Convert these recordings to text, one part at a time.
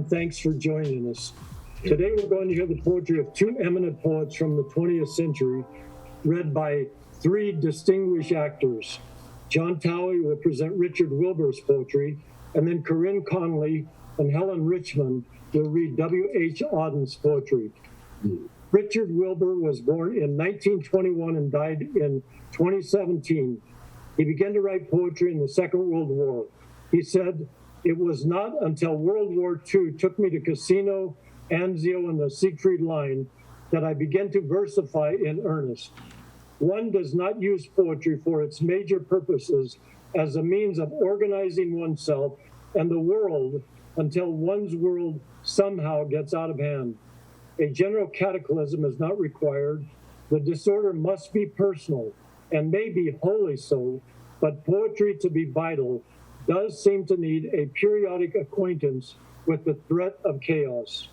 and thanks for joining us. Today we're going to hear the poetry of two eminent poets from the 20th century, read by three distinguished actors. John Towey will present Richard Wilbur's poetry, and then Corinne Conley and Helen Richman will read W.H. Auden's poetry. Richard Wilbur was born in 1921 and died in 2017. He began to write poetry in the Second World War. He said, "It was not until World War II took me to Cassino, Anzio, and the Siegfried Line that I began to versify in earnest. One does not use poetry for its major purposes as a means of organizing oneself and the world until one's world somehow gets out of hand. A general cataclysm is not required. The disorder must be personal and may be wholly so, but poetry to be vital does seem to need a periodic acquaintance with the threat of chaos."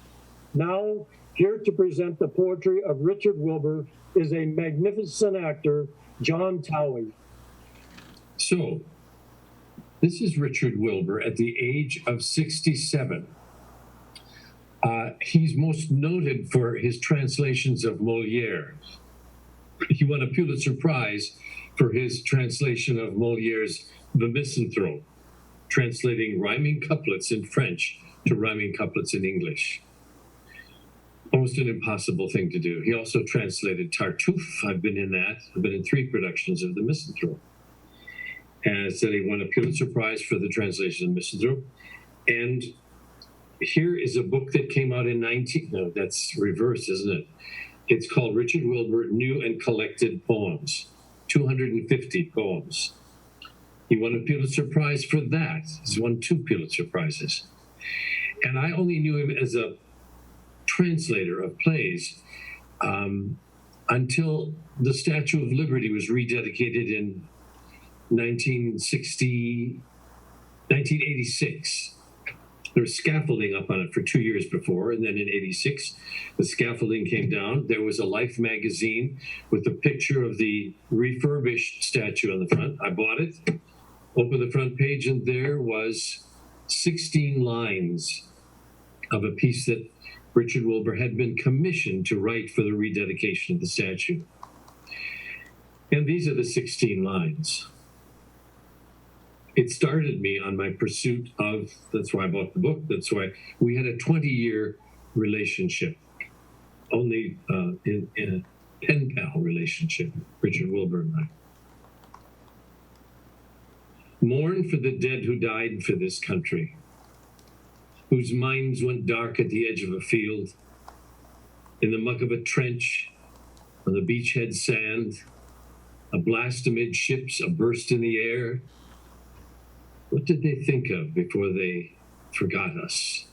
Now, here to present the poetry of Richard Wilbur is a magnificent actor, John Towey. So, this is Richard Wilbur at the age of 67. He's most noted for his translations of Molière. He won a Pulitzer Prize for his translation of Molière's The Misanthrope, translating rhyming couplets in French to rhyming couplets in English. Almost an impossible thing to do. He also translated Tartuffe. I've been in that. I've been in 3 productions of The Misanthrope. And said he won a Pulitzer Prize for the translation of Misanthrope. And here is a book that came out in no, that's reverse, isn't it? It's called Richard Wilbur, New and Collected Poems, 250 poems. He won a Pulitzer Prize for that. He's won 2 Pulitzer Prizes. And I only knew him as a translator of plays until the Statue of Liberty was rededicated in 1986. There was scaffolding up on it for 2 years before, and then in 86, the scaffolding came down. There was a Life magazine with a picture of the refurbished statue on the front. I bought it, opened the front page, and there was 16 lines of a piece that Richard Wilbur had been commissioned to write for the rededication of the statue. And these are the 16 lines. It started me on my pursuit of, that's why I bought the book, that's why we had a 20-year relationship, only in a pen pal relationship, Richard Wilbur and I. Mourn for the dead who died for this country, whose minds went dark at the edge of a field, in the muck of a trench, on the beachhead sand, a blast amid ships, a burst in the air. What did they think of before they forgot us?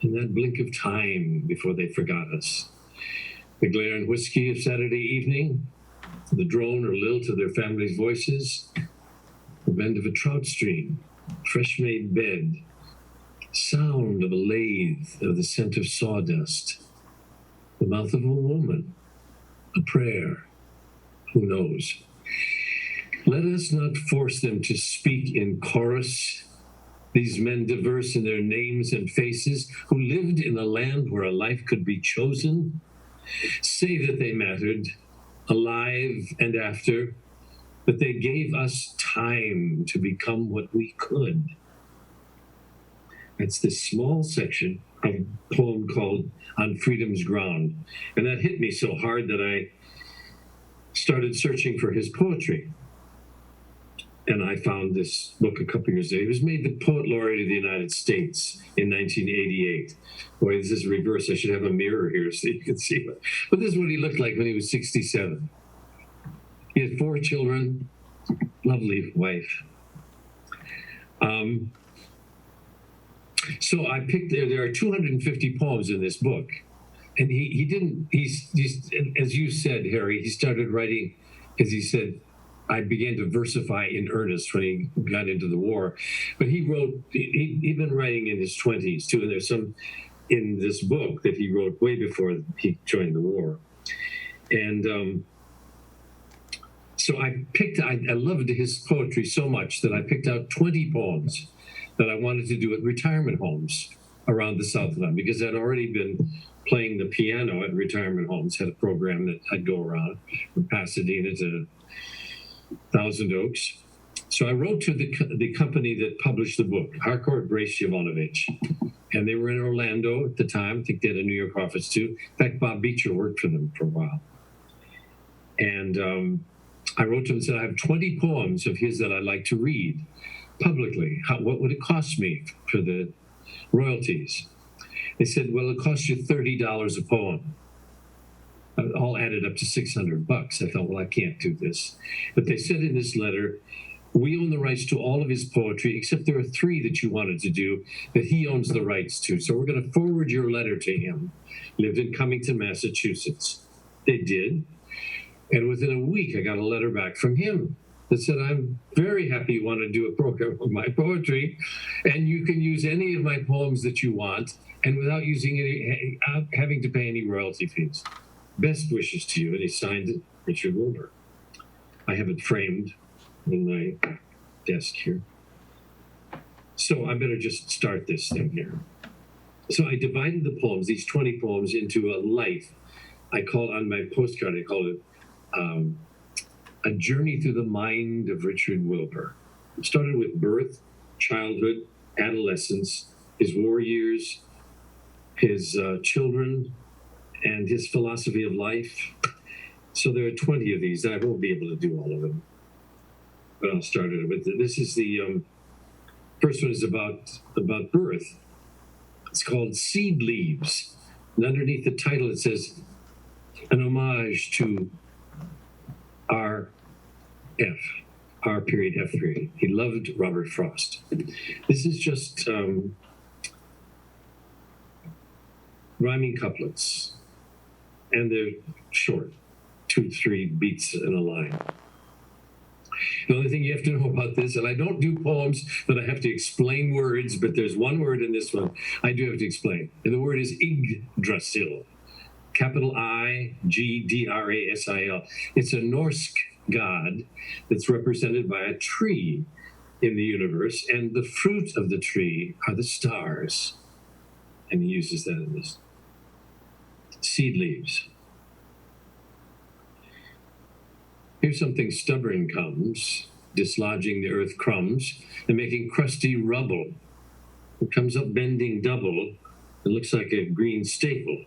In that blink of time before they forgot us. The glare and whiskey of Saturday evening, the drone or lilt of their families' voices, the bend of a trout stream, fresh-made bed, sound of a lathe, of the scent of sawdust, the mouth of a woman, a prayer, who knows? Let us not force them to speak in chorus, these men diverse in their names and faces, who lived in a land where a life could be chosen. Say that they mattered, alive and after, but they gave us time to become what we could. That's this small section of a poem called On Freedom's Ground. And that hit me so hard that I started searching for his poetry. And I found this book a couple years later. He was made the Poet Laureate of the United States in 1988. Boy, this is reverse. I should have a mirror here so you can see. But this is what he looked like when he was 67. He had 4 children, lovely wife. So I picked, there are 250 poems in this book. And he's as you said, Harry, he started writing, as he said, I began to versify in earnest when he got into the war. But he'd been writing in his 20s too, and there's some in this book that he wrote way before he joined the war. And so I loved his poetry so much that I picked out 20 poems that I wanted to do at retirement homes around the Southland because I'd already been playing the piano at retirement homes, had a program that I'd go around from Pasadena to Thousand Oaks. So I wrote to the company that published the book, Harcourt Brace Yovanovich. And they were in Orlando at the time. I think they had a New York office too. In fact, Bob Beecher worked for them for a while. And I wrote to him and said, I have 20 poems of his that I'd like to read publicly. What would it cost me for the royalties? They said, well, it costs you $30 a poem. All added up to $600. I thought, well, I can't do this. But they said in this letter, we own the rights to all of his poetry, except there are 3 that you wanted to do that he owns the rights to. So we're going to forward your letter to him. Lived in Cummington, Massachusetts. They did. And within a week, I got a letter back from him that said, I'm very happy you want to do a program of my poetry, and you can use any of my poems that you want, and without having to pay any royalty fees. Best wishes to you. And he signed it, Richard Wilbur. I have it framed in my desk here. So I better just start this thing here. So I divided the poems, these 20 poems, into a life. I call on my postcard, I call it A Journey Through the Mind of Richard Wilbur. It started with birth, childhood, adolescence, his war years, his children, and his philosophy of life. So there are 20 of these. I won't be able to do all of them, but I'll start it with. This is the first one is about birth. It's called Seed Leaves. And underneath the title, it says, an homage to R.F., R period, F period. He loved Robert Frost. This is just rhyming couplets, and they're short, 2-3 beats in a line. The only thing you have to know about this, and I don't do poems that I have to explain words, but there's one word in this one I do have to explain, and the word is Yggdrasil, capital I-G-D-R-A-S-I-L. It's a Norse god that's represented by a tree in the universe, and the fruit of the tree are the stars. And he uses that in this. Seed leaves. Here's something stubborn comes, dislodging the earth crumbs and making crusty rubble. It comes up bending double. It looks like a green staple.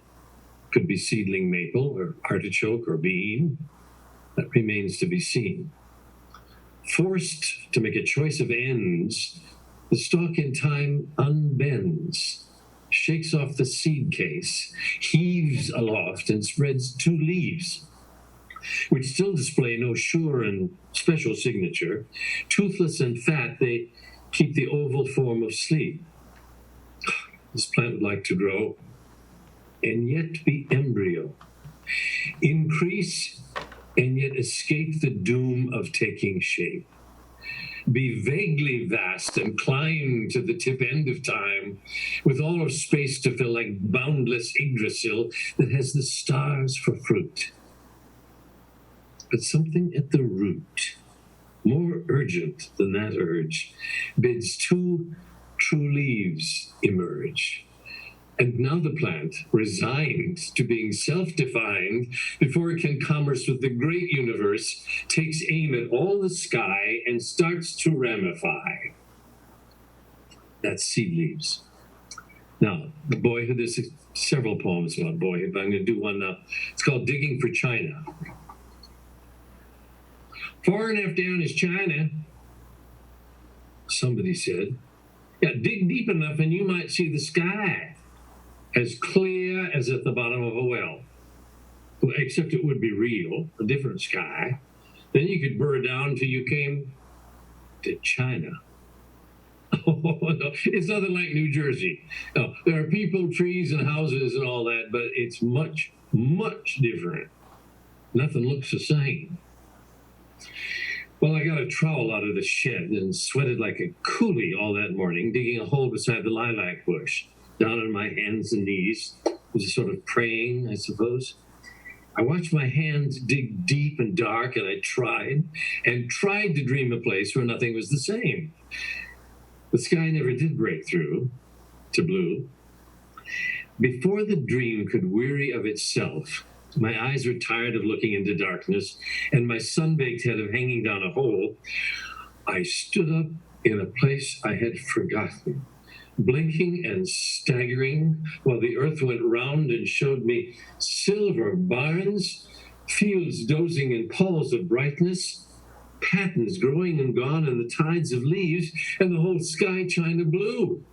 Could be seedling maple or artichoke or bean. That remains to be seen. Forced to make a choice of ends, the stalk in time unbends, shakes off the seed case, heaves aloft and spreads 2 leaves, which still display no sure and special signature. Toothless and fat, they keep the oval form of sleep. This plant would like to grow and yet be embryo, increase and yet escape the doom of taking shape, be vaguely vast and climb to the tip end of time, with all of space to fill like boundless Yggdrasil that has the stars for fruit. But something at the root, more urgent than that urge, bids 2 true leaves emerge. And now the plant, resigned to being self-defined before it can commerce with the great universe, takes aim at all the sky and starts to ramify. That's Seed Leaves. Now, boyhood, there's several poems about boyhood, but I'm going to do one now. It's called Digging for China. Far enough down is China, somebody said. Yeah, dig deep enough and you might see the sky, as clear as at the bottom of a well. Except it would be real, a different sky. Then you could burrow down till you came to China. Oh, no, it's nothing like New Jersey. No, there are people, trees, and houses and all that, but it's much, much different. Nothing looks the same. Well, I got a trowel out of the shed and sweated like a coolie all that morning, digging a hole beside the lilac bush. Down on my hands and knees, was a sort of praying, I suppose. I watched my hands dig deep and dark, and I tried to dream a place where nothing was the same. The sky never did break through to blue. Before the dream could weary of itself, my eyes were tired of looking into darkness, and my sun-baked head of hanging down a hole, I stood up in a place I had forgotten, blinking and staggering while the earth went round and showed me silver barns, fields dozing in palls of brightness, patens growing and gone in the tides of leaves, and the whole sky China blue.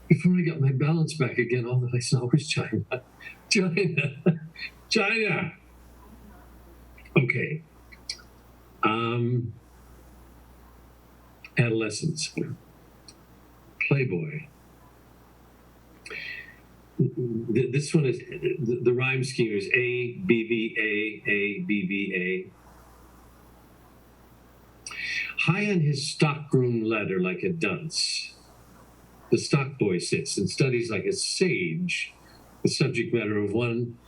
Before I got my balance back again, all that I saw was China. China. China. Okay. Adolescence. Playboy. This one is, the rhyme scheme is A, B, B, A, B, B, A. High on his stockroom ladder like a dunce, the stock boy sits and studies like a sage the subject matter of one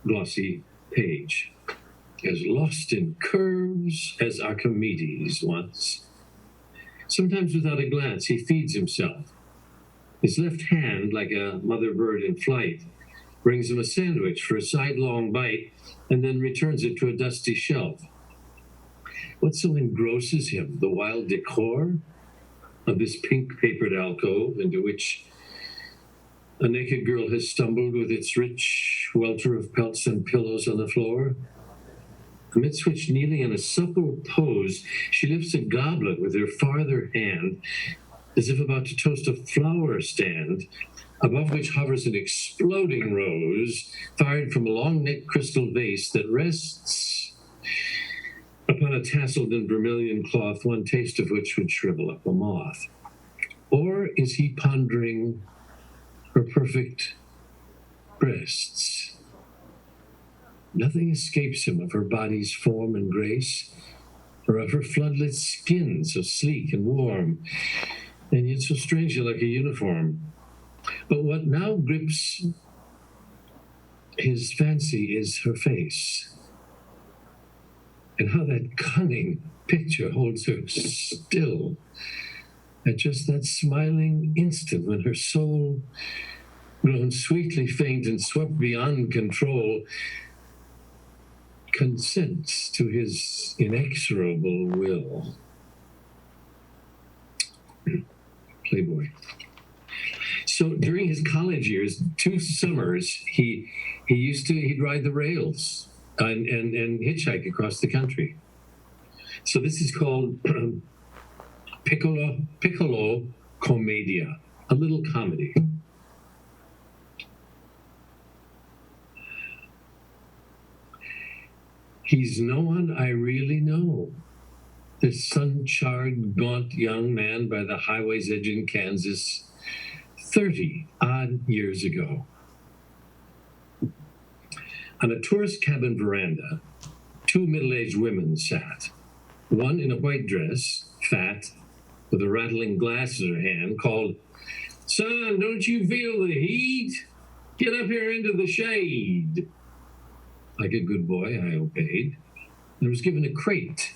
glossy page, as lost in curves as Archimedes once. Sometimes without a glance, he feeds himself. His left hand, like a mother bird in flight, brings him a sandwich for a sidelong bite and then returns it to a dusty shelf. What so engrosses him, the wild decor of this pink-papered alcove into which a naked girl has stumbled with its rich welter of pelts and pillows on the floor, amidst which, kneeling in a supple pose, she lifts a goblet with her farther hand, as if about to toast a flower stand, above which hovers an exploding rose, fired from a long-necked crystal vase that rests upon a tasseled and vermilion cloth, one taste of which would shrivel up a moth. Or is he pondering her perfect breasts? Nothing escapes him of her body's form and grace, or of her floodlit skin, so sleek and warm, and yet so strangely like a uniform. But what now grips his fancy is her face, and how that cunning picture holds her still at just that smiling instant when her soul, grown sweetly faint and swept beyond control, consents to his inexorable will. Playboy. So during his college years, 2 summers, he'd ride the rails and hitchhike across the country. So this is called Piccolo Commedia, a little comedy. He's no one I really know. This sun-charred, gaunt young man by the highway's edge in Kansas, 30-odd years ago. On a tourist cabin veranda, 2 middle-aged women sat. One in a white dress, fat, with a rattling glass in her hand, called, "Son, don't you feel the heat? Get up here into the shade." Like a good boy, I obeyed, and was given a crate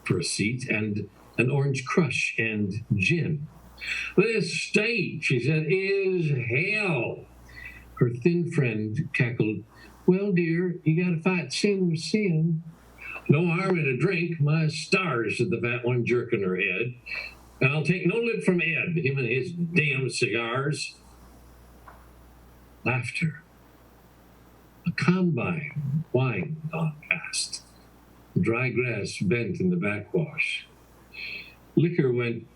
for a seat and an orange crush and gin. "This state," she said, "is hell." Her thin friend cackled, "Well, dear, you gotta fight sin with sin." "No harm in a drink, my stars," said the fat one, jerking her head. "I'll take no lip from Ed, him and his damn cigars." Laughter. A combine whined on past. The dry grass bent in the backwash. Liquor went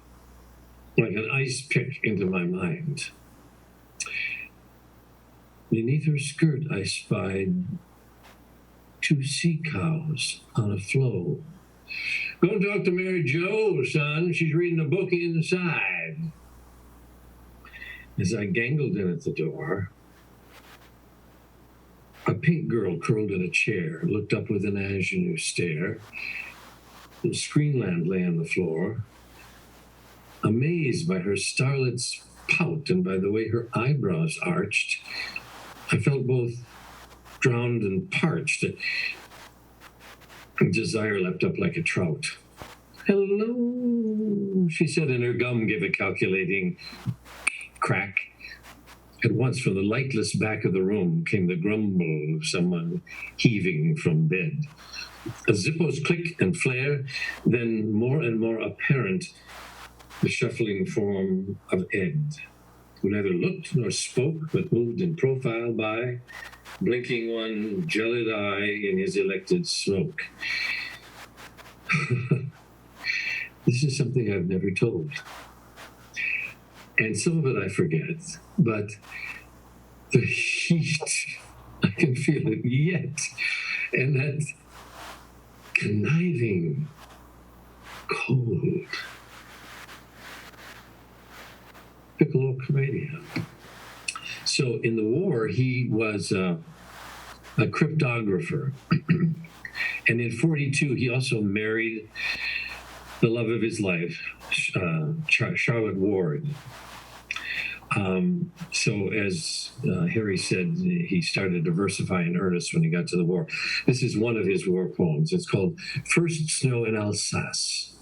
like an ice pick into my mind. Beneath her skirt I spied 2 sea cows on a floe. "Go talk to Mary Jo, son. She's reading a book inside." As I gangled in at the door, a pink girl curled in a chair, looked up with an ingenue stare. The screen lamp lay on the floor. Amazed by her starlet's pout and by the way her eyebrows arched, I felt both drowned and parched. Desire leapt up like a trout. "Hello," she said, and her gum gave a calculating crack. At once, from the lightless back of the room came the grumble of someone heaving from bed. A Zippo's click and flare, then more and more apparent, the shuffling form of Ed, who neither looked nor spoke, but moved in profile by, blinking one gelid eye in his elected smoke. This is something I've never told. And some of it I forget, but the heat, I can feel it yet. And that conniving cold. Piccolo commedia. So in the war, he was a cryptographer. And in 42, he also married the love of his life, Charlotte Ward. So as Harry said, he started to versify in earnest when he got to the war. This is one of his war poems. It's called First Snow in Alsace.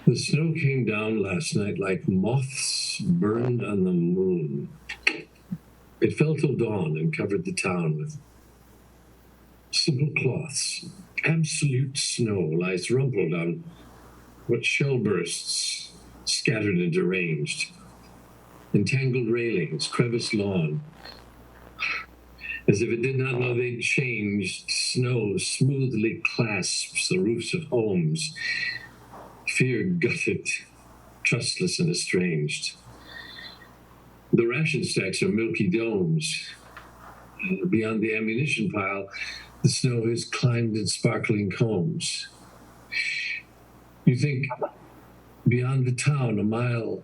The snow came down last night like moths burned on the moon. It fell till dawn and covered the town with simple cloths. Absolute snow lies rumpled on what shell bursts scattered and deranged. Entangled railings, creviced lawn. As if it did not know they'd changed, snow smoothly clasps the roofs of homes. Fear gutted, trustless and estranged. The ration stacks are milky domes. Beyond the ammunition pile, the snow has climbed in sparkling combs. You think beyond the town, a mile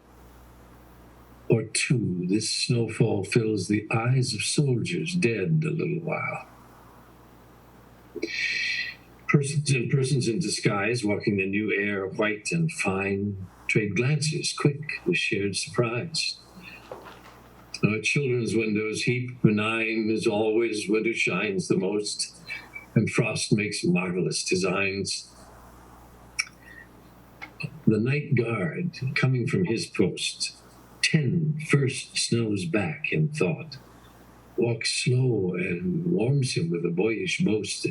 or two, this snowfall fills the eyes of soldiers dead a little while. Persons in disguise, walking the new air, white and fine, trade glances, quick with shared surprise. Children's windows heap benign as always, winter shines the most, and frost makes marvelous designs. The night guard, coming from his post, 10 first snows back in thought, walks slow and warms him with a boyish boast.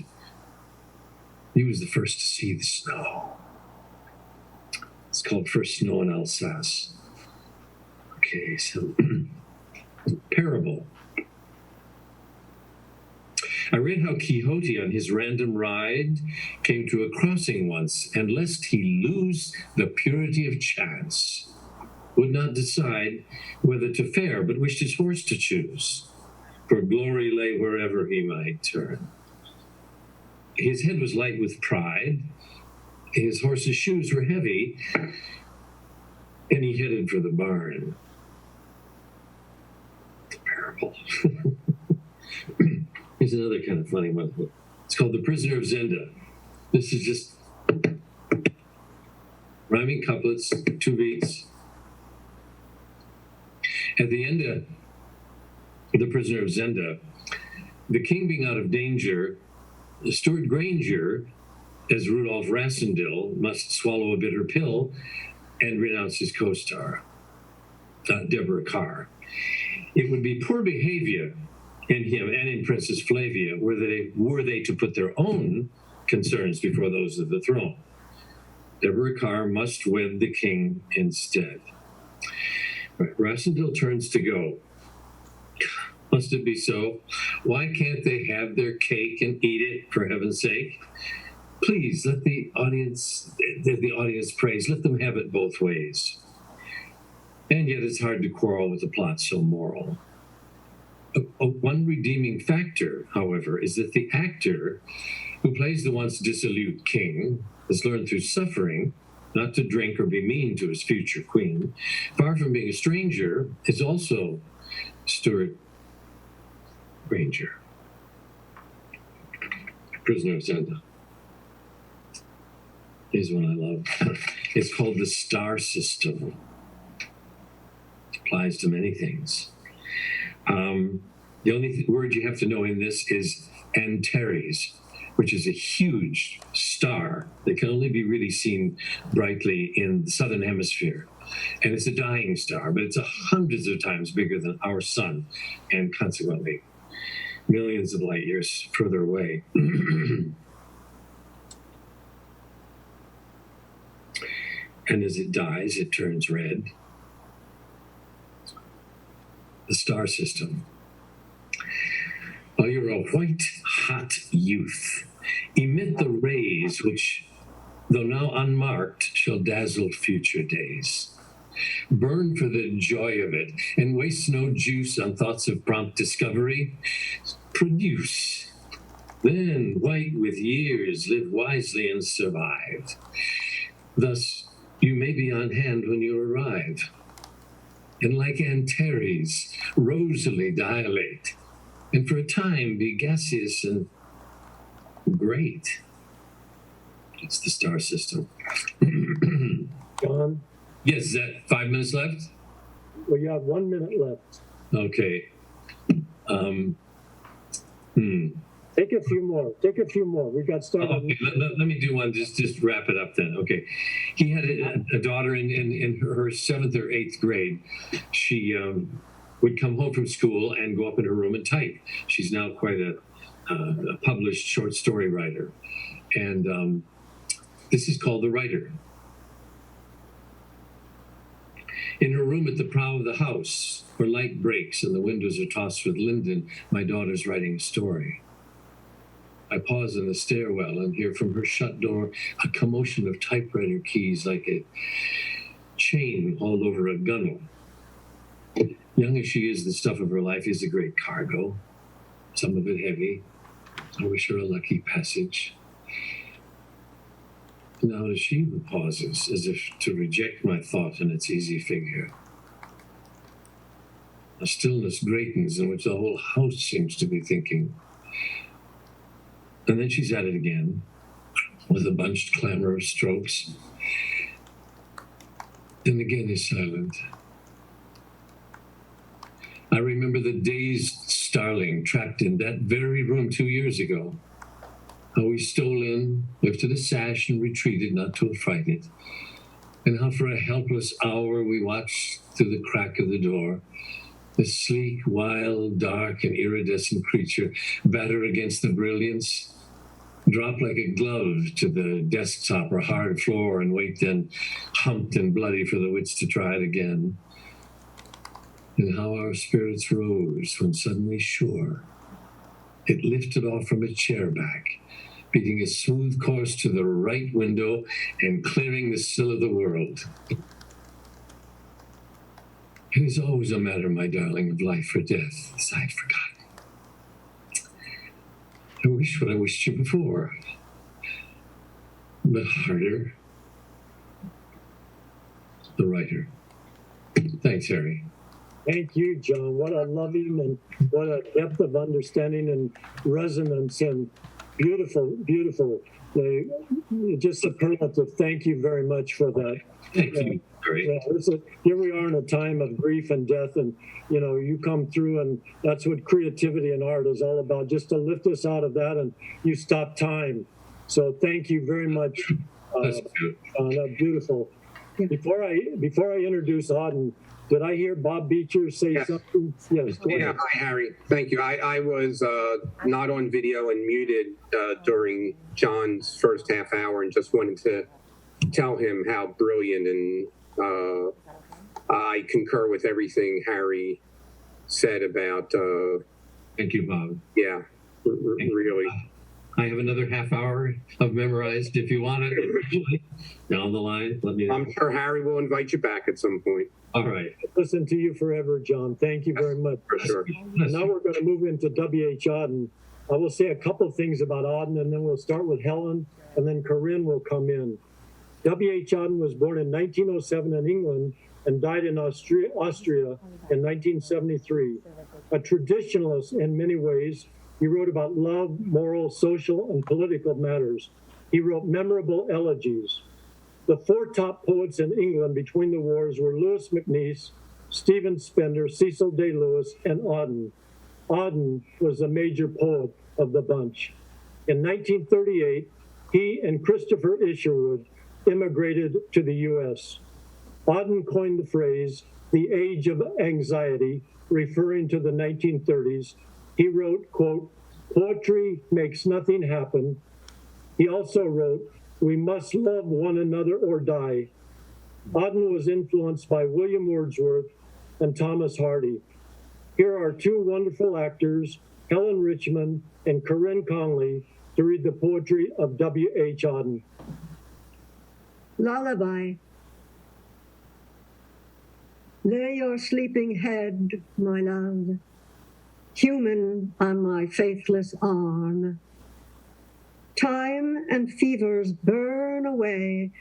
He was the first to see the snow. It's called First Snow in Alsace. Okay, so parable. I read how Quixote on his random ride came to a crossing once, and lest he lose the purity of chance, would not decide whether to fare, but wished his horse to choose, for glory lay wherever he might turn. His head was light with pride, his horse's shoes were heavy, and he headed for the barn. The parable. Here's another kind of funny one. It's called The Prisoner of Zenda. This is just rhyming couplets, 2 beats. At the end of The Prisoner of Zenda, the king being out of danger, Stuart Granger, as Rudolph Rassendyll, must swallow a bitter pill and renounce his co-star, Deborah Carr. It would be poor behavior in him and in Princess Flavia were they to put their own concerns before those of the throne. Deborah Carr must wed the king instead. Right. Rassendyll turns to go. Must it be so? Why can't they have their cake and eat it, for heaven's sake? Please, let the audience praise. Let them have it both ways. And yet it's hard to quarrel with a plot so moral. One redeeming factor, however, is that the actor who plays the once dissolute king has learned through suffering not to drink or be mean to his future queen. Far from being a stranger, is also Stuart Granger. Prisoner of Zenda. Here's one I love. It's called The Star System. It applies to many things. The only word you have to know in this is Antares, which is a huge star that can only be really seen brightly in the southern hemisphere And it's a dying star, but it's hundreds of times bigger than our sun, and consequently millions of light years further away. And as it dies, it turns red. The star system. While you're a white, hot youth, emit the rays which, though now unmarked, shall dazzle future days. Burn for the joy of it, and waste no juice on thoughts of prompt discovery. Produce. Then, white with years, live wisely and survive. Thus, you may be on hand when you arrive. And like Antares, rosily dilate, and for a time be gaseous and great. It's the star system. John, Yes, is that 5 minutes left? well, you have 1 minute left. Okay. Take a few more. Take a few more. We got started. Okay, let me do one, just wrap it up then. Okay. He had a daughter in her 7th or 8th grade. She would come home from school and go up in her room and type. She's now quite a published short story writer. And this is called The Writer. In her room at the prow of the house, where light breaks and the windows are tossed with linden, my daughter's writing a story. I pause in the stairwell and hear from her shut door a commotion of typewriter keys like a chain hauled over a gunwale. Young as she is, the stuff of her life is a great cargo, some of it heavy. I wish her a lucky passage. Now it is she who pauses, as if to reject my thought in its easy figure. A stillness greatens in which the whole house seems to be thinking. And then she's at it again, with a bunched clamor of strokes. And again is silent. I remember the dazed starling trapped in that very room 2 years ago. How we stole in, lifted a sash, and retreated not to affright it. And how for a helpless hour we watched through the crack of the door, the sleek, wild, dark, and iridescent creature batter against the brilliance, drop like a glove to the desktop or hard floor, and wait then, humped and bloody, for the wits to try it again. And how our spirits rose when suddenly sure, it lifted off from its chair back, beating a smooth course to the right window and clearing the sill of the world. It is always a matter, my darling, of life or death, as I had forgotten. I wish what I wished you before, but harder. The Writer. Thanks, Harry. Thank you, John. What a loving and what a depth of understanding and resonance, and beautiful, beautiful. Just superlative. Thank you very much for that. Thank you. Great. Yeah, here we are in a time of grief and death, and you come through, and that's what creativity and art is all about, just to lift us out of that, and you stop time. So thank you very much. That's good. Beautiful. Before I introduce Auden, did I hear Bob Beecher say something? Yes. Yeah, hi, Harry. Thank you. I was not on video and muted during John's first half hour, and just wanted to tell him how brilliant, and I concur with everything Harry said about. Thank you, Bob. Yeah, really. I have another half hour of memorized. If you want it, down the line, let me know. I'm sure Harry will invite you back at some point. All right. Listen to you forever, John. Thank you very much. For sure. Now we're going to move into W.H. Auden. I will say a couple things about Auden, and then we'll start with Helen, and then Corinne will come in. W.H. Auden was born in 1907 in England and died in Austria in 1973. A traditionalist in many ways, he wrote about love, moral, social, and political matters. He wrote memorable elegies. The four top poets in England between the wars were Lewis MacNeice, Stephen Spender, Cecil Day Lewis, and Auden. Auden was the major poet of the bunch. In 1938, he and Christopher Isherwood immigrated to the U.S. Auden coined the phrase, the age of anxiety, referring to the 1930s. He wrote, quote, poetry makes nothing happen. He also wrote, we must love one another or die. Auden was influenced by William Wordsworth and Thomas Hardy. Here are two wonderful actors, Helen Richman and Corinne Conley, to read the poetry of W.H. Auden. Lullaby. Lay your sleeping head, my love, human on my faithless arm. Time and fevers burn away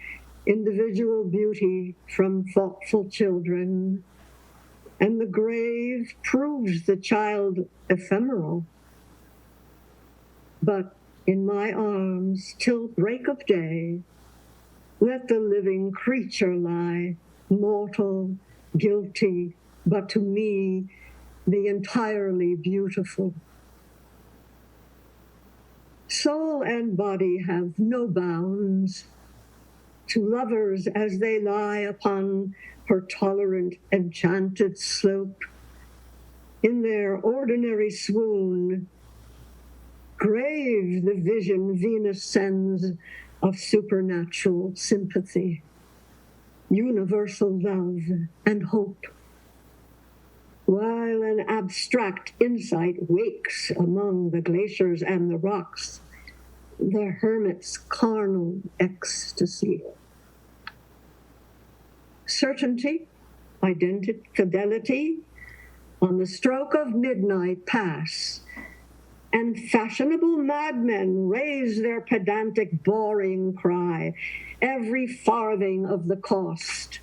individual beauty from thoughtful children, and the grave proves the child ephemeral. But in my arms till break of day, let the living creature lie, mortal, guilty, but to me, the entirely beautiful. Soul and body have no bounds. To lovers as they lie upon her tolerant, enchanted slope, in their ordinary swoon, grave the vision Venus sends of supernatural sympathy, universal love and hope, while an abstract insight wakes among the glaciers and the rocks, the hermit's carnal ecstasy. Certainty, identity, fidelity, on the stroke of midnight pass, and fashionable madmen raise their pedantic boring cry, every farthing of the cost.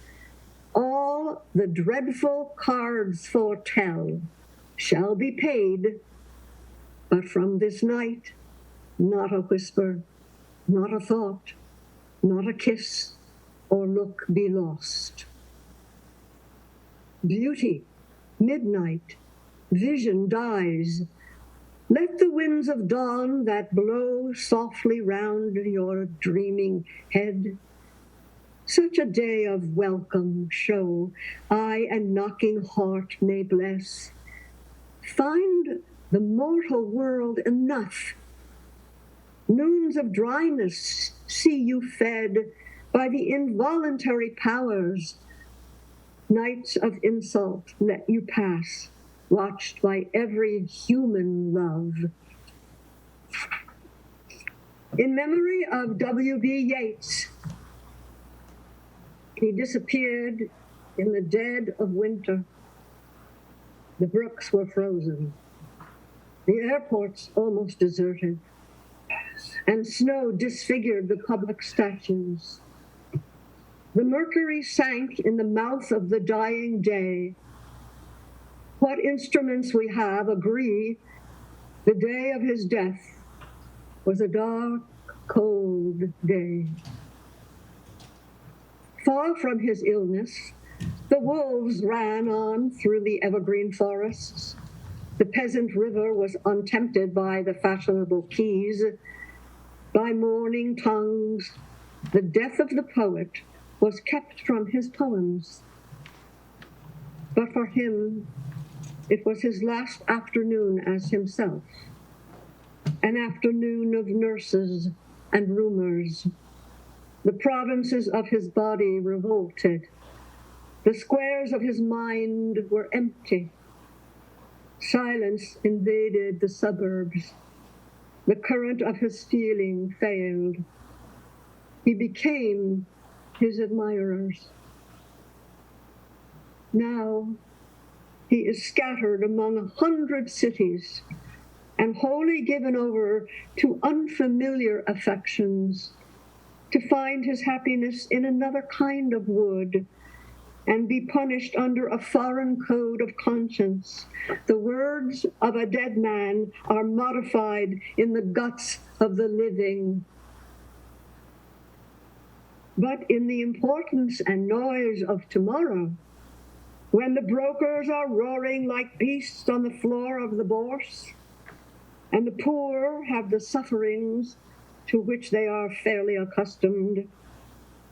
All the dreadful cards foretell shall be paid, but from this night, not a whisper, not a thought, not a kiss or look be lost. Beauty, midnight, vision dies. Let the winds of dawn that blow softly round your dreaming head such a day of welcome show, eye and knocking heart may bless. Find the mortal world enough. Noons of dryness see you fed by the involuntary powers. Nights of insult let you pass, watched by every human love. In memory of W.B. Yeats, he disappeared in the dead of winter. The brooks were frozen, the airports almost deserted, and snow disfigured the public statues. The mercury sank in the mouth of the dying day. What instruments we have agree the day of his death was a dark, cold day. Far from his illness, the wolves ran on through the evergreen forests. The peasant river was untempted by the fashionable quays, by mourning tongues. The death of the poet was kept from his poems. But for him, it was his last afternoon as himself, an afternoon of nurses and rumors. The provinces of his body revolted. The squares of his mind were empty. Silence invaded the suburbs. The current of his feeling failed. He became his admirers. Now he is scattered among 100 cities and wholly given over to unfamiliar affections, to find his happiness in another kind of wood and be punished under a foreign code of conscience. The words of a dead man are modified in the guts of the living. But in the importance and noise of tomorrow, when the brokers are roaring like beasts on the floor of the bourse, and the poor have the sufferings to which they are fairly accustomed,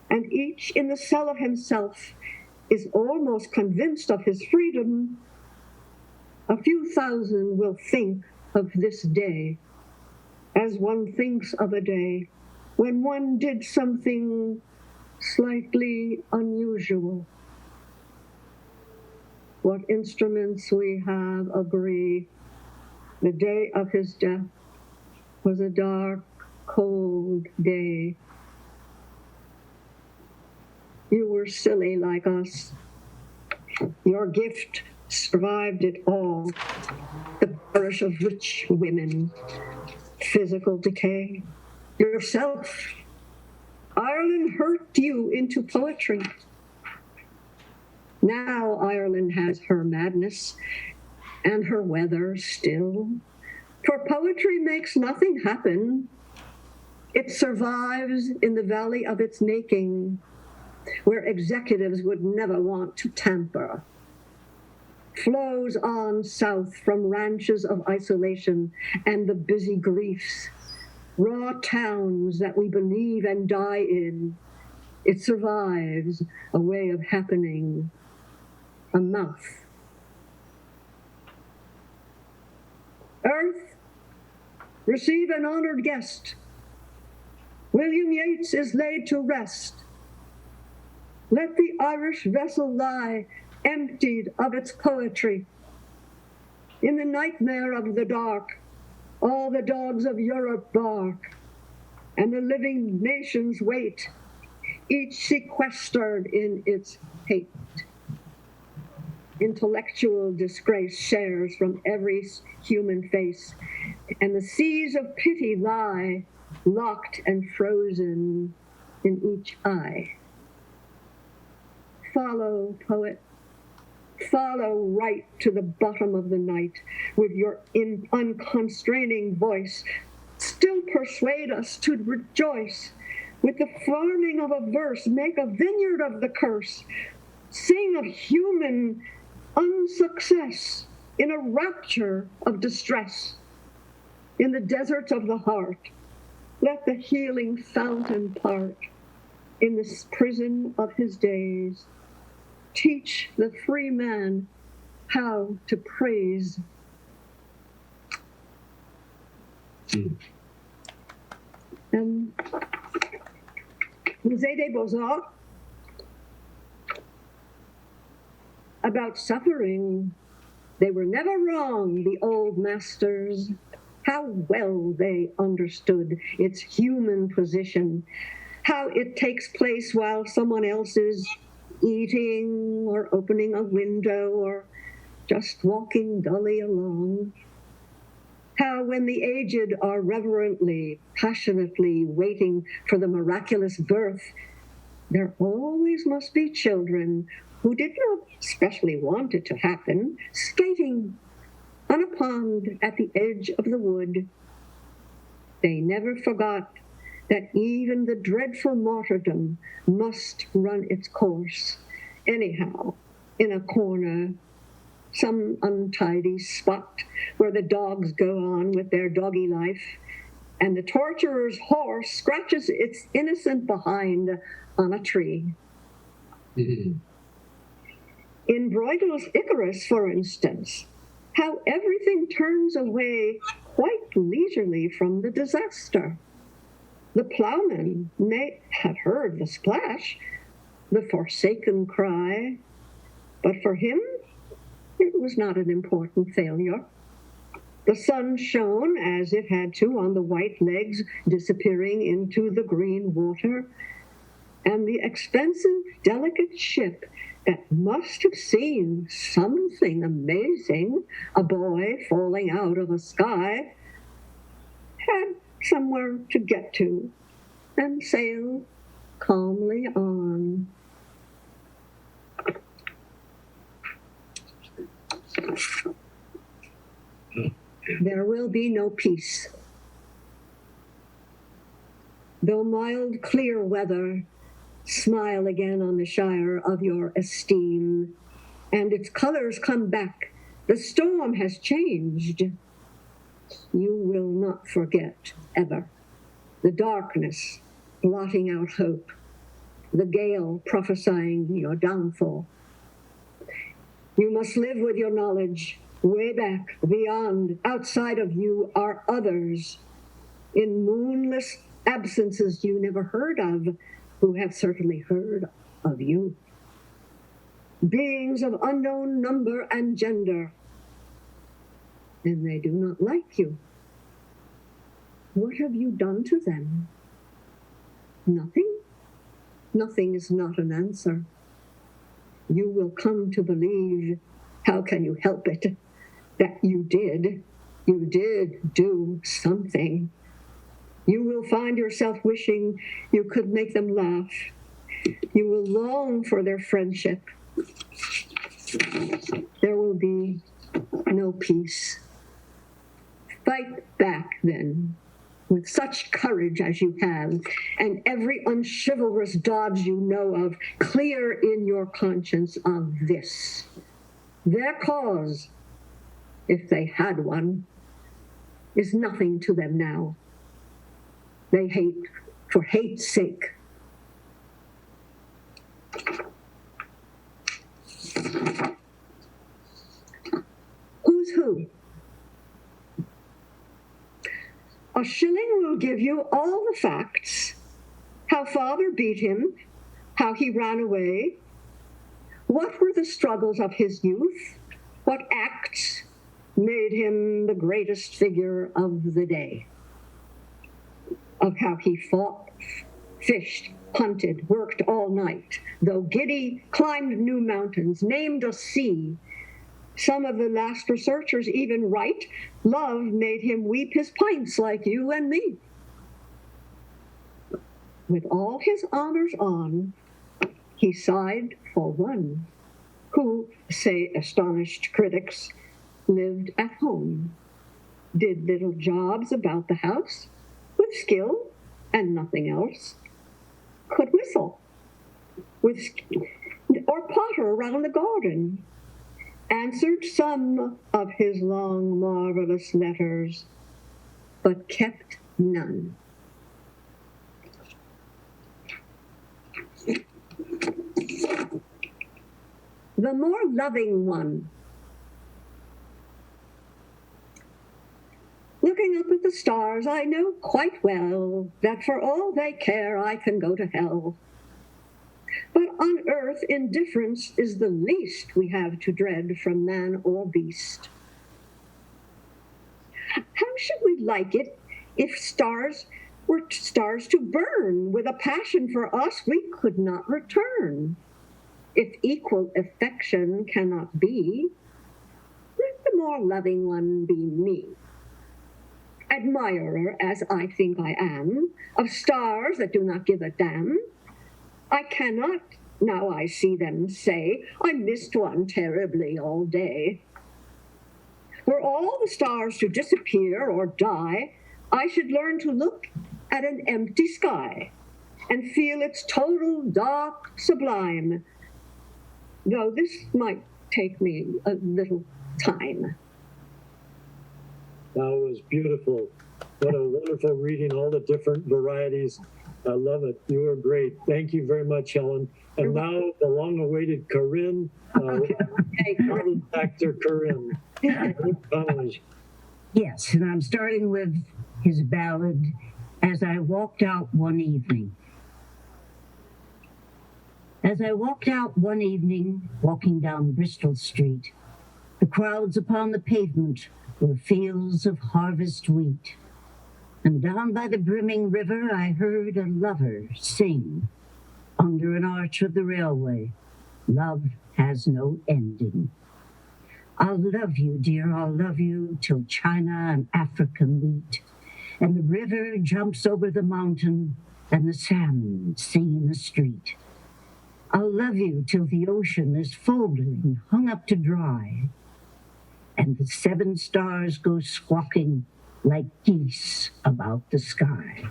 and each in the cell of himself is almost convinced of his freedom, a few thousand will think of this day as one thinks of a day when one did something slightly unusual. What instruments we have agree. The day of his death was a dark, cold day. You were silly like us. Your gift survived it all. The perish of rich women, physical decay, yourself. Ireland hurt you into poetry. Now Ireland has her madness and her weather still. For poetry makes nothing happen. It survives in the valley of its making, where executives would never want to tamper. Flows on south from ranches of isolation and the busy griefs, raw towns that we believe and die in. It survives a way of happening, a mouth. Earth, receive an honored guest. William Yeats is laid to rest. Let the Irish vessel lie emptied of its poetry. In the nightmare of the dark, all the dogs of Europe bark, and the living nations wait, each sequestered in its hate. Intellectual disgrace shares from every human face, and the seas of pity lie locked and frozen in each eye. Follow, poet, follow right to the bottom of the night with your unconstraining voice. Still persuade us to rejoice. With the farming of a verse, make a vineyard of the curse. Sing of human unsuccess in a rapture of distress. In the deserts of the heart, let the healing fountain part. In the prison of his days, teach the free man how to praise. And Musée des Beaux-Arts, about suffering, they were never wrong, the old masters. How well they understood its human position, how it takes place while someone else is eating or opening a window or just walking dully along. How when the aged are reverently, passionately waiting for the miraculous birth, there always must be children who did not especially want it to happen, skating on a pond at the edge of the wood. They never forgot that even the dreadful martyrdom must run its course. Anyhow, in a corner, some untidy spot where the dogs go on with their doggy life, and the torturer's horse scratches its innocent behind on a tree. Mm-hmm. In Bruegel's Icarus, for instance, how everything turns away quite leisurely from the disaster. The plowman may have heard the splash, the forsaken cry, but for him, it was not an important failure. The sun shone as it had to on the white legs disappearing into the green water, and the expensive, delicate ship that must have seen something amazing, a boy falling out of a sky, had somewhere to get to and sailed calmly on. There will be no peace. Though mild, clear weather, smile again on the Shire of your esteem, and its colors come back. The storm has changed. You will not forget, ever, the darkness blotting out hope, the gale prophesying your downfall, You must live with your knowledge. Way back, beyond, outside of you are others in moonless absences you never heard of, who have certainly heard of you. Beings of unknown number and gender, and they do not like you. What have you done to them? Nothing? Nothing is not an answer. You will come to believe, how can you help it, that you did do something. You will find yourself wishing you could make them laugh. You will long for their friendship. There will be no peace. Fight back then, with such courage as you have, and every unchivalrous dodge you know of, clear in your conscience of this. Their cause, if they had one, is nothing to them now. They hate for hate's sake. Who's who? A shilling will give you all the facts. How father beat him, how he ran away. What were the struggles of his youth? What acts made him the greatest figure of the day? Of how he fought, fished, hunted, worked all night, though giddy, climbed new mountains, named a sea. Some of the last researchers even write, love made him weep his pints like you and me. With all his honors on, he sighed for one who, say astonished critics, lived at home, did little jobs about the house with skill and nothing else, could whistle or potter around the garden, answered some of his long, marvelous letters, but kept none. The more loving one. Looking up at the stars, I know quite well that for all they care, I can go to hell. But on earth, indifference is the least we have to dread from man or beast. How should we like it if stars were stars to burn with a passion for us we could not return? If equal affection cannot be, let the more loving one be me. Admirer, as I think I am, of stars that do not give a damn, I cannot, now I see them, say, I missed one terribly all day. Were all the stars to disappear or die, I should learn to look at an empty sky and feel its total dark sublime, though this might take me a little time. That was beautiful. What a wonderful reading, all the different varieties. I love it. You were great. Thank you very much, Helen. And now the long-awaited Corinne, actor Corinne Conley. Yes, and I'm starting with his ballad, As I Walked Out One Evening. As I walked out one evening, walking down Bristol Street, the crowds upon the pavement were fields of harvest wheat. And down by the brimming river I heard a lover sing under an arch of the railway, love has no ending. I'll love you, dear, I'll love you till China and Africa meet, and the river jumps over the mountain and the salmon sing in the street. I'll love you till the ocean is folded and hung up to dry, and the 7 stars go squawking like geese about the sky.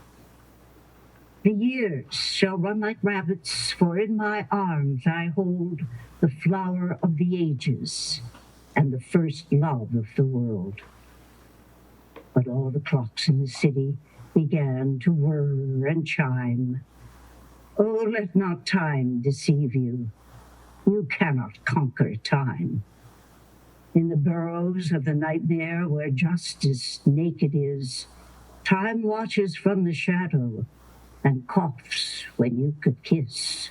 The years shall run like rabbits, for in my arms I hold the flower of the ages and the first love of the world. But all the clocks in the city began to whir and chime. Oh, let not time deceive you. You cannot conquer time. In the burrows of the nightmare where justice naked is, time watches from the shadow and coughs when you could kiss.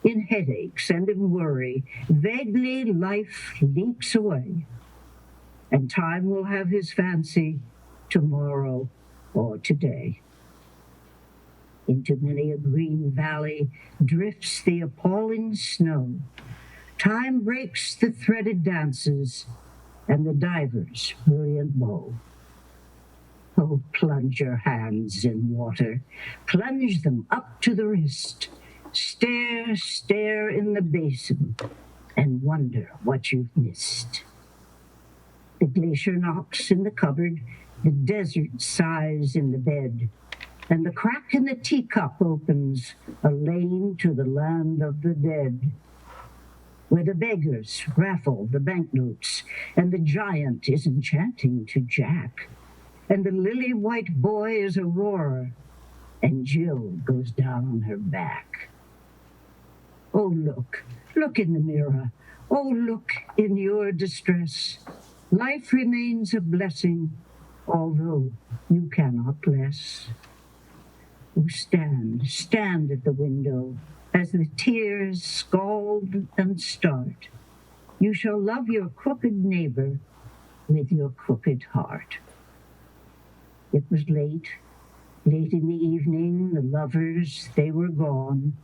In headaches and in worry, vaguely life leaks away, and time will have his fancy tomorrow or today. Into many a green valley drifts the appalling snow. Time breaks the threaded dances and the diver's brilliant bow. Oh, plunge your hands in water, plunge them up to the wrist. Stare, stare in the basin, and wonder what you've missed. The glacier knocks in the cupboard, the desert sighs in the bed, and the crack in the teacup opens a lane to the land of the dead, where the beggars raffle the banknotes, and the giant is enchanting to Jack, and the lily-white boy is Aurora, and Jill goes down on her back. Oh, look in the mirror. Oh, look in your distress. Life remains a blessing, although you cannot bless. Oh, stand at the window as the tears scald and start. You shall love your crooked neighbor with your crooked heart. It was late in the evening, the lovers, they were gone.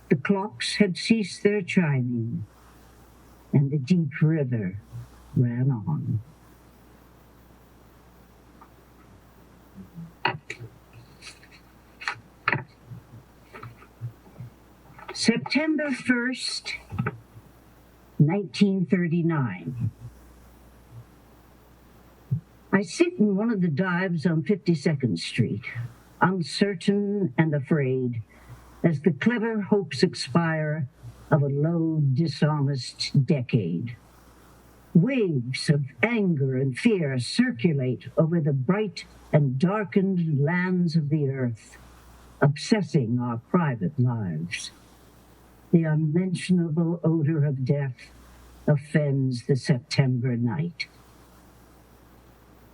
The clocks had ceased their chiming, and the deep river ran on. September 1st, 1939. I sit in one of the dives on 52nd Street, uncertain and afraid, as the clever hopes expire of a low, dishonest decade. Waves of anger and fear circulate over the bright and darkened lands of the earth, obsessing our private lives. The unmentionable odor of death offends the September night.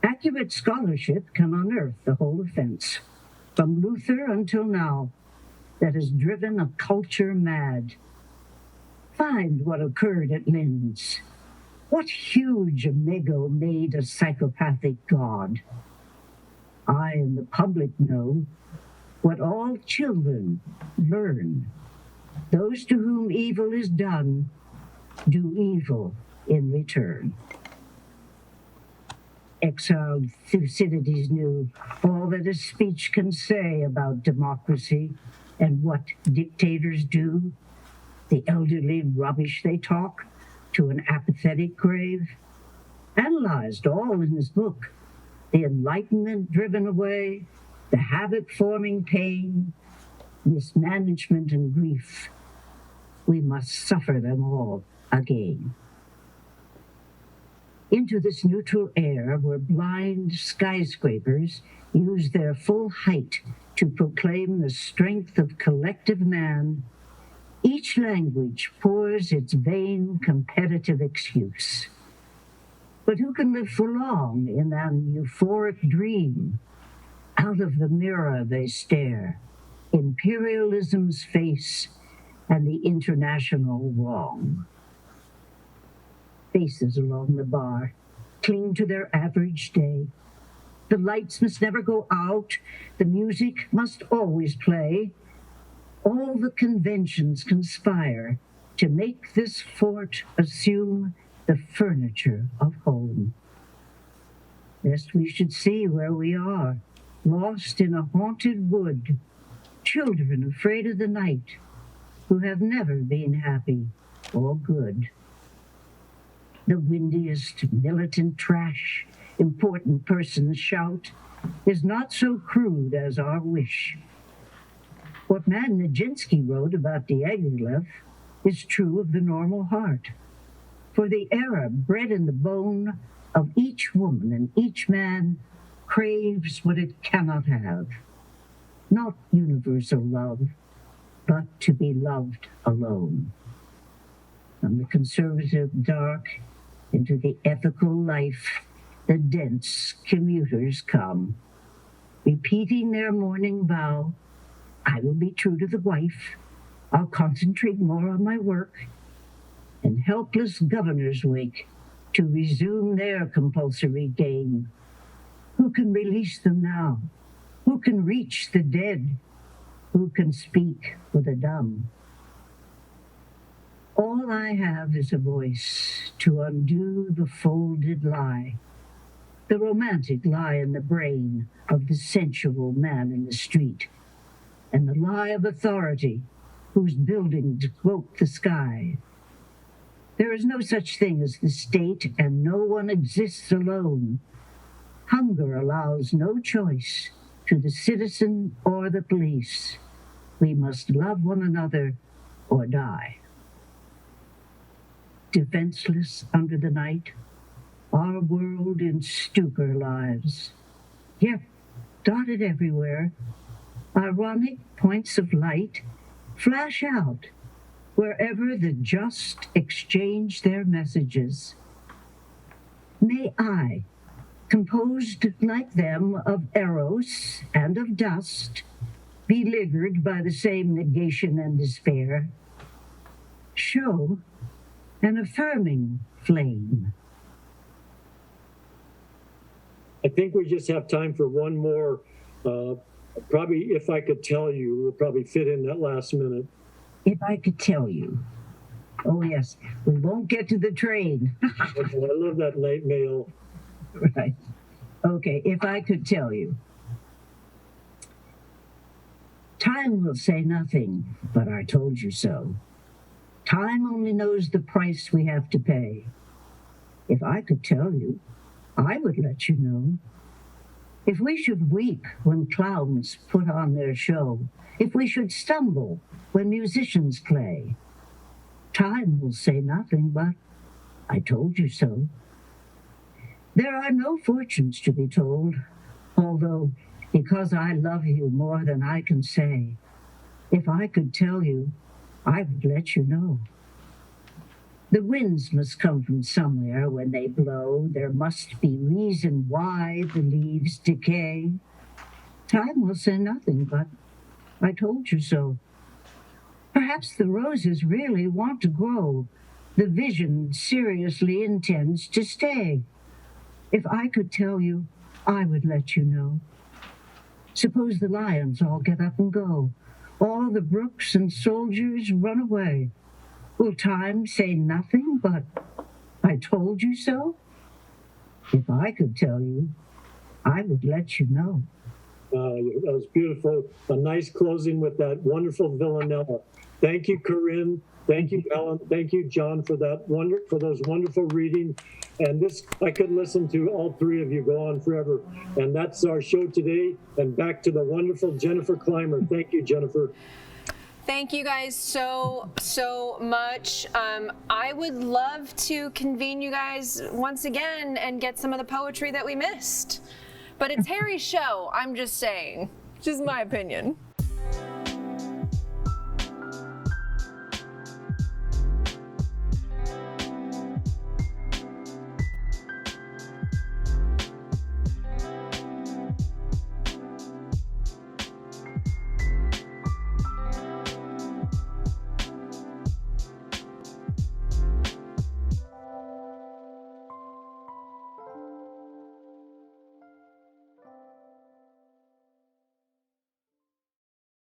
Accurate scholarship can unearth the whole offense, from Luther until now, that has driven a culture mad. Find what occurred at Linz. What huge amigo made a psychopathic god? I and the public know what all children learn. Those to whom evil is done do evil in return. Exiled Thucydides knew all that a speech can say about democracy and what dictators do, the elderly rubbish they talk to an apathetic grave, analyzed all in his book, the enlightenment driven away, the habit-forming pain, mismanagement and grief. We must suffer them all again. Into this neutral air where blind skyscrapers use their full height to proclaim the strength of collective man, each language pours its vain competitive excuse. But who can live for long in an euphoric dream? Out of the mirror they stare, imperialism's face and the international wrong. Faces along the bar cling to their average day. The lights must never go out. The music must always play. All the conventions conspire to make this fort assume the furniture of home. Lest we should see where we are, lost in a haunted wood, children afraid of the night, who have never been happy or good. The windiest militant trash important persons shout is not so crude as our wish. What man Nijinsky wrote about Diaghilev is true of the normal heart. For the error bred in the bone of each woman and each man craves what it cannot have. Not universal love, but to be loved alone. from the conservative dark into the ethical life the dense commuters come, repeating their morning vow, I will be true to the wife, I'll concentrate more on my work, and helpless governors wake to resume their compulsory game. Who can release them now? Who can reach the dead? Who can speak for the dumb? All I have is a voice to undo the folded lie, the romantic lie in the brain of the sensual man in the street, and the lie of authority whose buildings cloak the sky. There is no such thing as the state, and no one exists alone. Hunger allows no choice to the citizen or the police. We must love one another or die. Defenseless under the night, our world in stupor lies. Yet, dotted everywhere, ironic points of light flash out wherever the just exchange their messages. May I, composed like them of eros and of dust, beleaguered by the same negation and despair, show an affirming flame. I think we just have time for one more. Probably, if I could tell you, will probably fit in that last minute. If I could tell you. Oh, yes, we won't get to the train. Okay, I love that late mail. Right. Okay, if I could tell you. Time will say nothing, but I told you so. Time only knows the price we have to pay. If I could tell you, I would let you know. If we should weep when clowns put on their show, if we should stumble when musicians play, time will say nothing, but I told you so. There are no fortunes to be told, although because I love you more than I can say, if I could tell you, I would let you know. The winds must come from somewhere when they blow. There must be reason why the leaves decay. Time will say nothing, but I told you so. Perhaps the roses really want to grow. The vision seriously intends to stay. If I could tell you, I would let you know. Suppose the lions all get up and go. All the brooks and soldiers run away. Will time say nothing but, I told you so? If I could tell you, I would let you know. That was beautiful. A nice closing with that wonderful villanella. Thank you, Corinne. Thank you, Helen. Thank you, John, for those wonderful reading. And this, I could listen to all three of you go on forever. And that's our show today. And back to the wonderful Jennifer Clymer. Thank you, Jennifer. Thank you guys so much. I would love to convene you guys once again and get some of the poetry that we missed. But it's Harry's show, I'm just saying. Just my opinion.